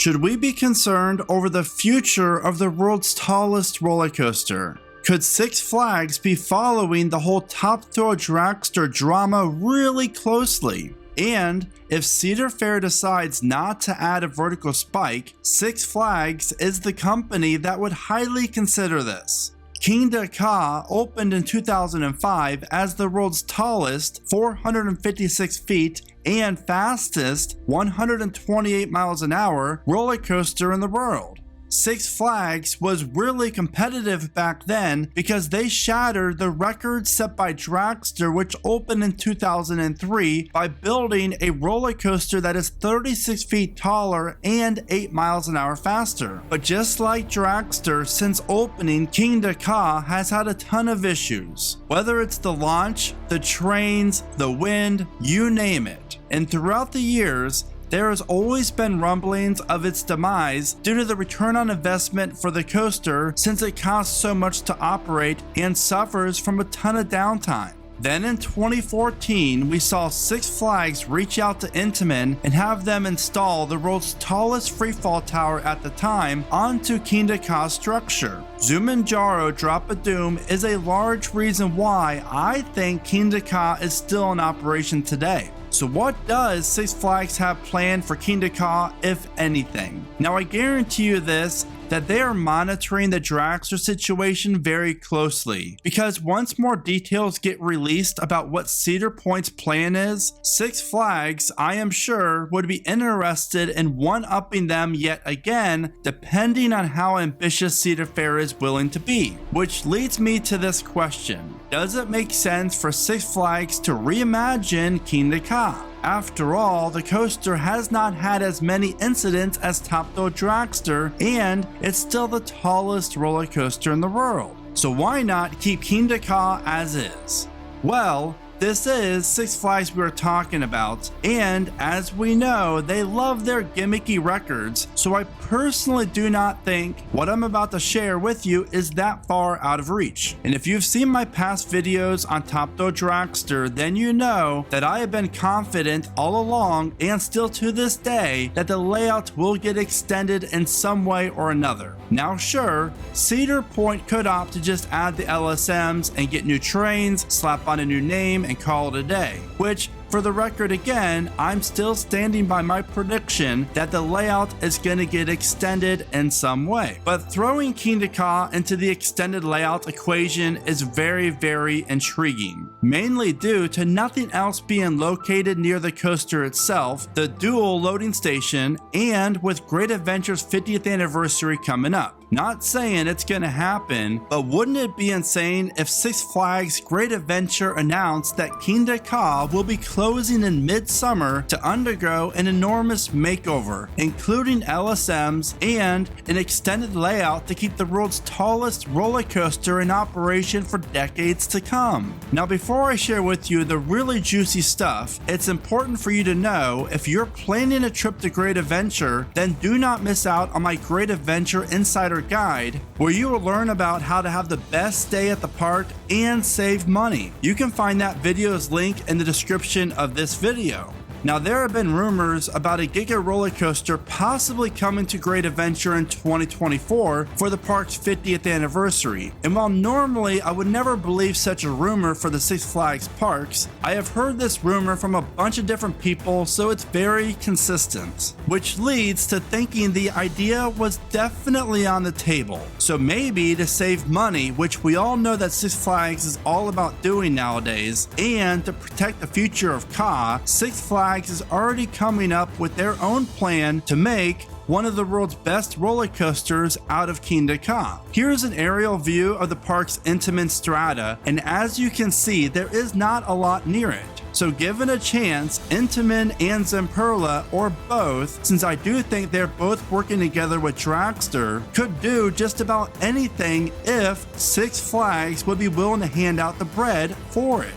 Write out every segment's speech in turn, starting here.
Should we be concerned over the future of the world's tallest roller coaster? Could Six Flags be following the whole Top Thrill Dragster drama really closely? And if Cedar Fair decides not to add a vertical spike, Six Flags is the company that would highly consider this. Kingda Ka opened in 2005 as the world's tallest 456 feet and fastest 128 miles an hour roller coaster in the world. Six Flags was really competitive back then because they shattered the record set by Dragster, which opened in 2003 by building a roller coaster that is 36 feet taller and 8 miles an hour faster. But just like Dragster, since opening, Kingda Ka has had a ton of issues. Whether it's the launch, the trains, the wind, you name it. And throughout the years, there has always been rumblings of its demise due to the return on investment for the coaster since it costs so much to operate and suffers from a ton of downtime. Then in 2014, we saw Six Flags reach out to Intamin and have them install the world's tallest freefall tower at the time onto Kingda Ka's structure. Zumanjaro Drop a Doom is a large reason why I think Kingda Ka is still in operation today. So what does Six Flags have planned for Kingda Ka, if anything? Now I guarantee you this, that they are monitoring the Dragster situation very closely, because once more details get released about what Cedar Point's plan is, Six Flags, I am sure, would be interested in one-upping them yet again, depending on how ambitious Cedar Fair is willing to be. Which leads me to this question: does it make sense for Six Flags to reimagine Kingda Ka? After all, the coaster has not had as many incidents as Top Thrill Dragster, and it's still the tallest roller coaster in the world. So why not keep Kingda Ka as is? Well, this is Six Flags we are talking about, and as we know, they love their gimmicky records, so I personally do not think what I'm about to share with you is that far out of reach. And if you've seen my past videos on Top Thrill Dragster, then you know that I have been confident all along, and still to this day, that the layout will get extended in some way or another. Now sure, Cedar Point could opt to just add the LSMs and get new trains, slap on a new name, and call it a day, which, for the record again, I'm still standing by my prediction that the layout is going to get extended in some way. But throwing Kingda Ka into the extended layout equation is very, very intriguing, mainly due to nothing else being located near the coaster itself, the dual loading station, and with Great Adventure's 50th anniversary coming up. Not saying it's gonna happen, but wouldn't it be insane if Six Flags Great Adventure announced that Kingda Ka will be closing in mid-summer to undergo an enormous makeover, including LSMs and an extended layout to keep the world's tallest roller coaster in operation for decades to come. Now before I share with you the really juicy stuff, it's important for you to know if you're planning a trip to Great Adventure, then do not miss out on my Great Adventure Insider Guide, where you will learn about how to have the best stay at the park and save money. You can find that video's link in the description of this video. Now there have been rumors about a giga roller coaster possibly coming to Great Adventure in 2024 for the park's 50th anniversary, and while normally I would never believe such a rumor for the Six Flags parks, I have heard this rumor from a bunch of different people, so it's very consistent, which leads to thinking the idea was definitely on the table. So maybe to save money, which we all know that Six Flags is all about doing nowadays, and to protect the future of Ka, Six Flags is already coming up with their own plan to make one of the world's best roller coasters out of Kingda Ka. Here's an aerial view of the park's Intamin Strata, and as you can see, there is not a lot near it. So given a chance, Intamin and Zamperla, or both, since I do think they're both working together with Dragster, could do just about anything if Six Flags would be willing to hand out the bread for it.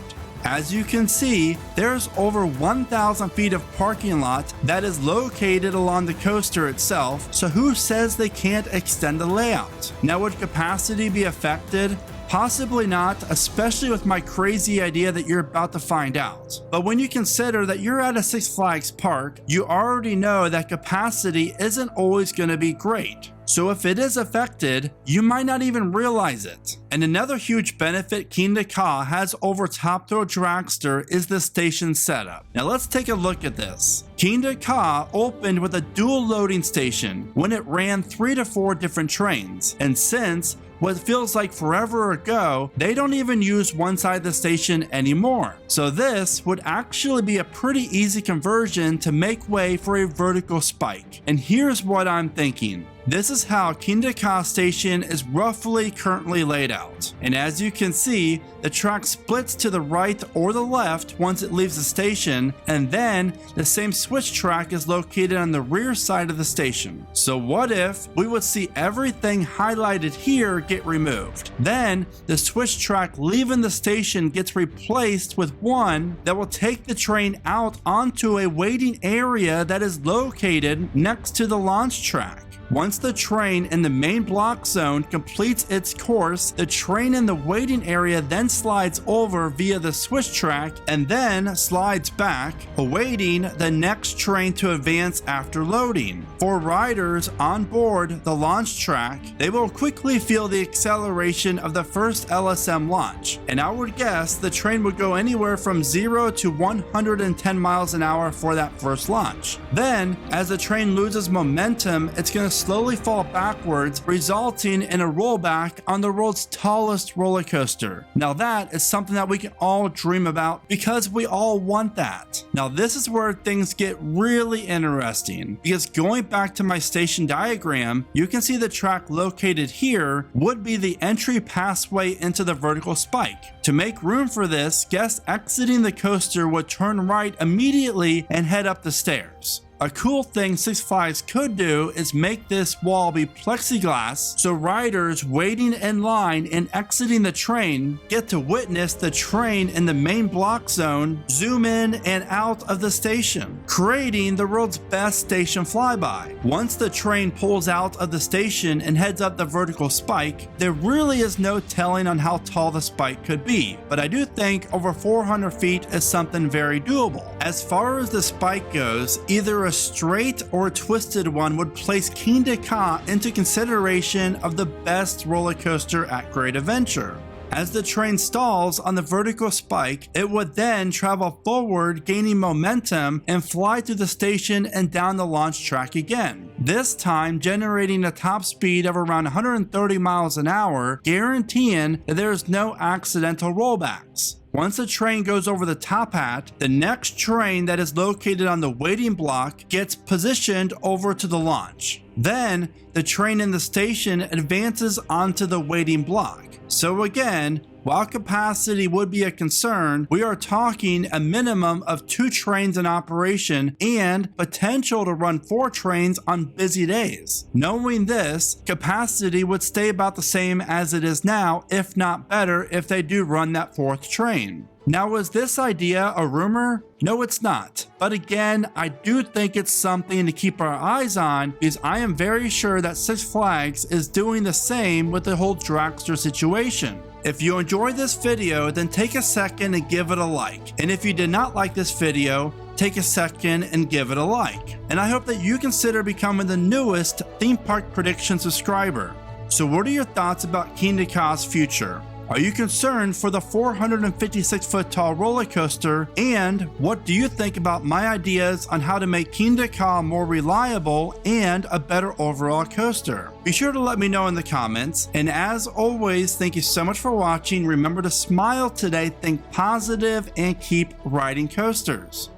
As you can see, there's over 1,000 feet of parking lot that is located along the coaster itself, so who says they can't extend the layout? Now would capacity be affected? Possibly not, especially with my crazy idea that you're about to find out. But when you consider that you're at a Six Flags park, you already know that capacity isn't always going to be great. So if it is affected, you might not even realize it. And another huge benefit Kingda Ka has over Top Thrill Dragster is the station setup. Now let's take a look at this. Kingda Ka opened with a dual loading station when it ran 3 to 4 different trains. And since what feels like forever ago, they don't even use one side of the station anymore. So this would actually be a pretty easy conversion to make way for a vertical spike. And here's what I'm thinking. This is how Kingda Ka station is roughly currently laid out. And as you can see, the track splits to the right or the left once it leaves the station, and then the same switch track is located on the rear side of the station. So what if we would see everything highlighted here get removed? Then the switch track leaving the station gets replaced with one that will take the train out onto a waiting area that is located next to the launch track. Once the train in the main block zone completes its course, the train in the waiting area then slides over via the switch track and then slides back, awaiting the next train to advance after loading. For riders on board the launch track, they will quickly feel the acceleration of the first LSM launch, and I would guess the train would go anywhere from 0 to 110 miles an hour for that first launch. Then, as the train loses momentum, it's going to slowly fall backwards, resulting in a rollback on the world's tallest roller coaster. Now that is something that we can all dream about because we all want that. Now this is where things get really interesting, because going back to my station diagram, you can see the track located here would be the entry passway into the vertical spike. To make room for this, guests exiting the coaster would turn right immediately and head up the stairs. A cool thing Six Flags could do is make this wall be plexiglass so riders waiting in line and exiting the train get to witness the train in the main block zone zoom in and out of the station, creating the world's best station flyby. Once the train pulls out of the station and heads up the vertical spike, there really is no telling on how tall the spike could be, but I do think over 400 feet is something very doable. As far as the spike goes, either a straight or a twisted one would place Kingda Ka into consideration of the best roller coaster at Great Adventure. As the train stalls on the vertical spike, it would then travel forward, gaining momentum, and fly through the station and down the launch track again. This time generating a top speed of around 130 miles an hour, guaranteeing that there is no accidental rollbacks. Once the train goes over the top hat, the next train that is located on the waiting block gets positioned over to the launch. Then, the train in the station advances onto the waiting block. So again, while capacity would be a concern, we are talking a minimum of 2 trains in operation and potential to run 4 trains on busy days. Knowing this, capacity would stay about the same as it is now, if not better, if they do run that 4th train. Now, was this idea a rumor? No, it's not. But again, I do think it's something to keep our eyes on, because I am very sure that Six Flags is doing the same with the whole dragster situation. If you enjoyed this video, then take a second and give it a like. And if you did not like this video, take a second and give it a like. And I hope that you consider becoming the newest Theme Park Prediction subscriber. So what are your thoughts about Kingda Ka's future? Are you concerned for the 456-foot tall roller coaster? And what do you think about my ideas on how to make Kingda Ka more reliable and a better overall coaster? Be sure to let me know in the comments. And as always, thank you so much for watching. Remember to smile today, think positive, and keep riding coasters.